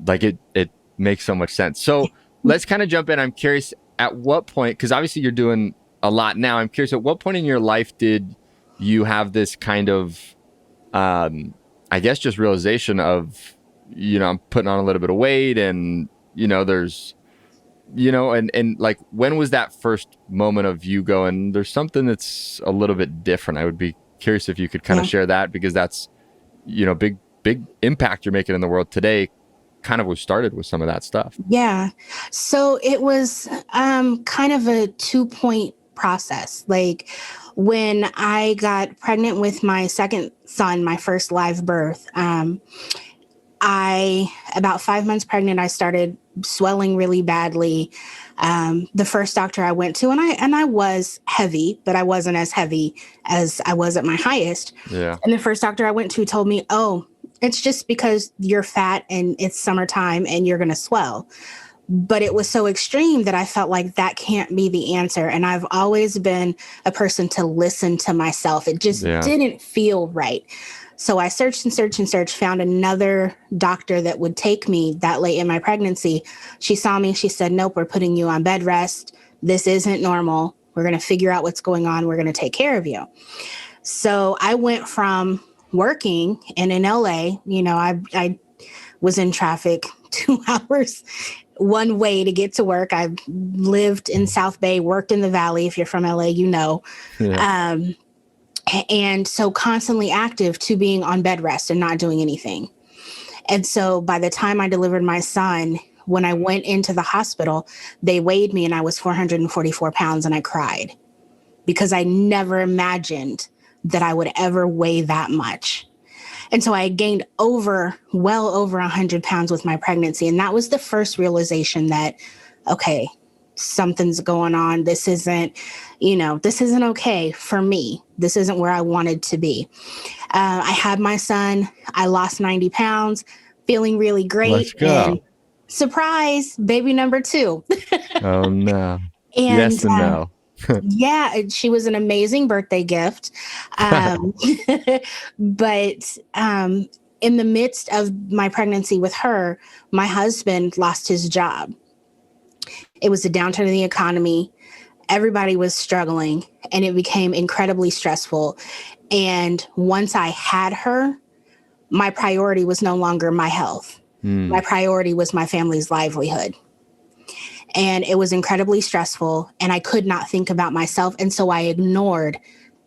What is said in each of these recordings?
Like it makes so much sense. So let's kind of jump in. I'm curious at what point, because obviously you're doing a lot now. I'm curious at what point in your life did you have this kind of, I guess, just realization of, I'm putting on a little bit of weight and, there's, and like, when was that first moment of you going, there's something that's a little bit different? I would be curious if you could kind of Yeah. share that, because that's, big impact you're making in the world today kind of was started with some of that stuff. Yeah. So it was kind of a 2 point process. Like when I got pregnant with my second son, my first live birth, about 5 months pregnant, I started swelling really badly. The first doctor I went to, and I was heavy, but I wasn't as heavy as I was at my highest. Yeah. And the first doctor I went to told me, "Oh, it's just because you're fat and it's summertime and you're going to swell." But it was so extreme that I felt like that can't be the answer. And I've always been a person to listen to myself. It just Yeah. didn't feel right. So I searched and searched and searched, found another doctor that would take me that late in my pregnancy. She saw me. She said, "Nope, we're putting you on bed rest. This isn't normal. We're going to figure out what's going on. We're going to take care of you." So I went from working and in LA, I was in traffic 2 hours one way to get to work. I lived in South Bay, worked in the Valley. If you're from LA, you know. Yeah. Um, and so constantly active to being on bed rest and not doing anything. And so by the time I delivered my son, when I went into the hospital, they weighed me and I was 444 pounds and I cried because I never imagined that I would ever weigh that much. And so I gained well over 100 pounds with my pregnancy. And that was the first realization that, okay, something's going on. This isn't okay for me. This isn't where I wanted to be. I had my son. I lost 90 pounds, feeling really Let's great. And go. surprise, baby number two. Oh no. And Yes and no. yeah, she was an amazing birthday gift. Um, but in the midst of my pregnancy with her, my husband lost his job. It was a downturn in the economy. Everybody was struggling and it became incredibly stressful. And once I had her, my priority was no longer my health. My priority was my family's livelihood. And it was incredibly stressful and I could not think about myself. And so I ignored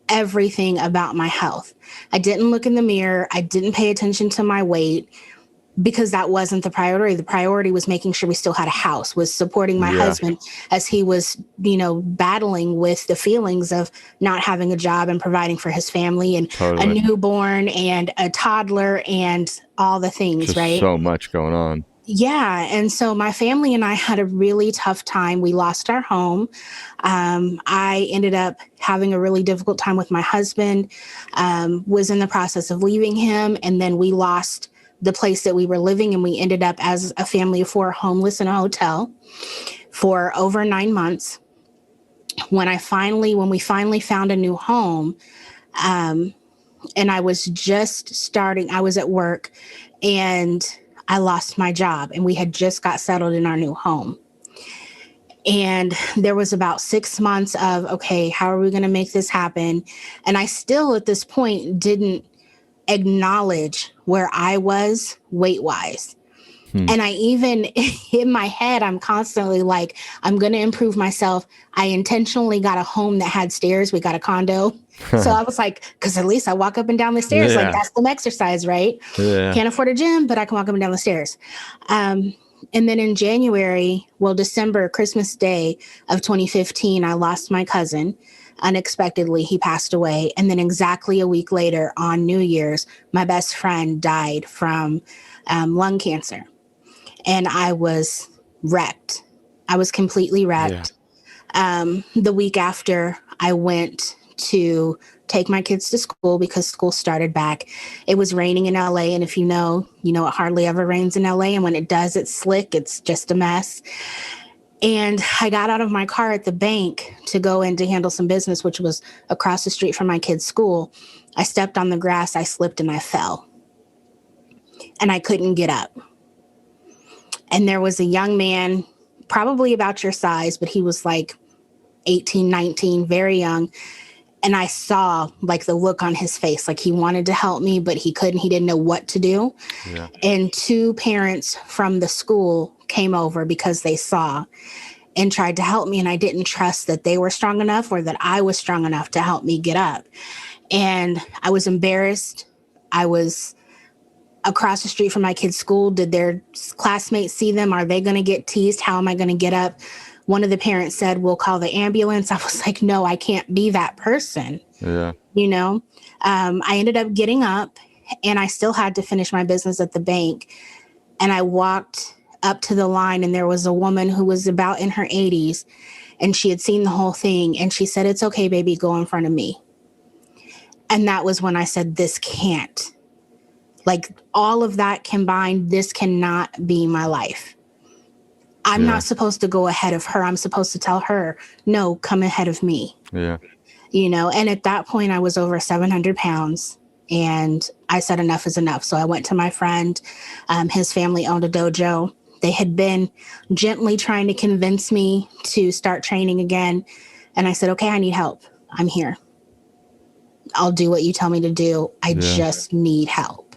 everything about my health. I didn't look in the mirror. I didn't pay attention to my weight because that wasn't the priority. The priority was making sure we still had a house, was supporting my Yeah. husband as he was, battling with the feelings of not having a job and providing for his family and a Totally. newborn and a toddler and all the things, Just right? so much going on. Yeah. And so my family and I had a really tough time. We lost our home. I ended up having a really difficult time with my husband, was in the process of leaving him. And then we lost the place that we were living. And we ended up as a family of four homeless in a hotel for over 9 months. When we finally found a new home, and I was just starting, I was at work and I lost my job and we had just got settled in our new home. And there was about 6 months of, okay, how are we going to make this happen? And I still at this point didn't acknowledge where I was weight wise. Hmm. And I even in my head, I'm constantly like, I'm going to improve myself. I intentionally got a home that had stairs. We got a condo. So I was like, because at least I walk up and down the stairs. Like Yeah. that's some exercise, right? Yeah. Can't afford a gym, but I can walk up and down the stairs. And then in December, Christmas Day of 2015, I lost my cousin. Unexpectedly, he passed away. And then exactly a week later on New Year's, my best friend died from lung cancer. And I was wrecked. I was completely Yeah. wrecked. The week after, I went to take my kids to school because school started back. It was raining in LA. And if you know, it hardly ever rains in LA. And when it does, it's slick. It's just a mess. And I got out of my car at the bank to go in to handle some business, which was across the street from my kids' school. I stepped on the grass, I slipped and I fell. And I couldn't get up. And there was a young man, probably about your size, but he was like 18, 19, very young. And I saw like the look on his face, like he wanted to help me, but he couldn't. He didn't know what to do. Yeah. And two parents from the school came over because they saw and tried to help me. And I didn't trust that they were strong enough or that I was strong enough to help me get up. And I was embarrassed. I was across the street from my kids' school. Did their classmates see them? Are they going to get teased? How am I going to get up? One of the parents said, we'll call the ambulance. I was like, no, I can't be that person. Yeah. You know, I ended up getting up and I still had to finish my business at the bank. And I walked up to the line and there was a woman who was about in her 80s and she had seen the whole thing. And she said, it's okay, baby, go in front of me. And that was when I said, this can't. Like all of that combined, this cannot be my life. I'm not supposed to go ahead of her. I'm supposed to tell her, no, come ahead of me. Yeah. You know, and at that point I was over 700 pounds and I said enough is enough. So I went to my friend. His family owned a dojo. They had been gently trying to convince me to start training again. And I said, okay, I need help. I'm here. I'll do what you tell me to do. I just need help.